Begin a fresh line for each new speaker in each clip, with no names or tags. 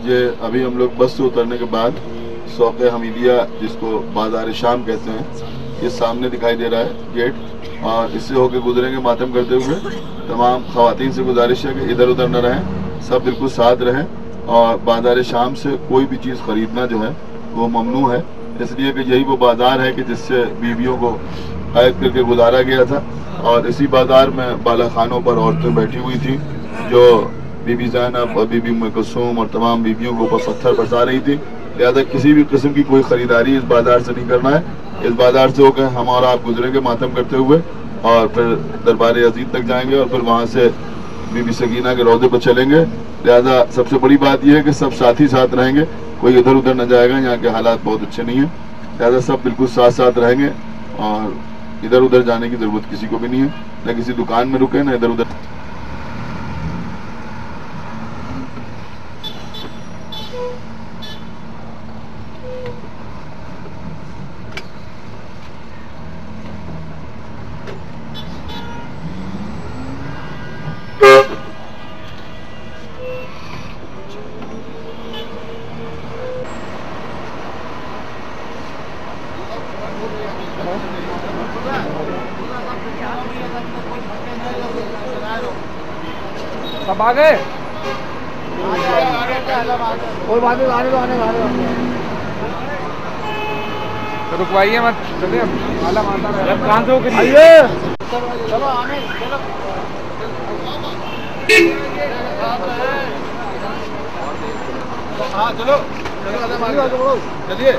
ये अभी हम लोग बस से उतरने के बाद शौक़ हमीदिया, जिसको बाज़ार शाम कहते हैं, ये सामने दिखाई दे रहा है गेट, और इससे होकर गुजरेंगे मातम करते हुए। तमाम ख़वातीन से गुजारिश है कि इधर उधर न रहें, सब बिल्कुल साथ रहें। और बाज़ार शाम से कोई भी चीज़ ख़रीदना जो है वो ममनू है, इसलिए कि यही वो बाज़ार है कि जिससे बीवियों को कैद करके गुजारा गया था। और इसी बाज़ार में बाला खानों पर औरतें बैठी हुई थी जो बीबी ज़ैनब और बीबी उम्मे कुलसूम और तमाम बीवियों के ऊपर पत्थर बरसा रही थी। लिहाजा किसी भी किस्म की कोई ख़रीदारी इस बाज़ार से नहीं करना है। इस बाज़ार से होकर हम और आप गुजरेंगे मातम करते हुए, और फिर दरबार अजीज़ तक जाएंगे, और फिर वहाँ से बीबी सकीना के रौज़े पर चलेंगे। लिहाजा सबसे बड़ी बात यह है कि सब साथ ही साथ रहेंगे, कोई इधर उधर न जाएगा। यहाँ के हालात बहुत अच्छे नहीं हैं, लिहाजा सब बिल्कुल साथ साथ रहेंगे, और इधर उधर जाने की ज़रूरत किसी को भी नहीं है, न किसी दुकान में रुके, न इधर उधर।
सब आ गए, कोई बात नहीं, आने दो आने दो आने दो, रुकवाइए मत, चलिए आला मारता रहे। कहाँ से होकर आइए, चलो आने, चलो हाँ चलो चलो चलिए।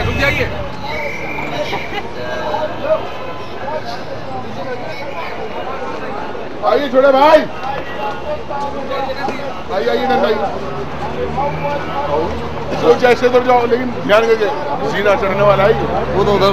रुक जाइए
आइए छोटे भाई, आइए ना भाई, तो जैसे उधर जाओ, लेकिन ध्यान करके, सीधा चढ़ने वाला है वो तो उधर।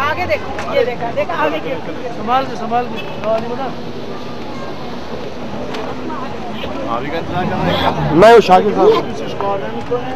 आगे देखो, ये देखा देखा आगे संभाल के नहीं बता।
अभी का इंतजार कर रहे हैं क्या?
मैं वो शाकिर साहब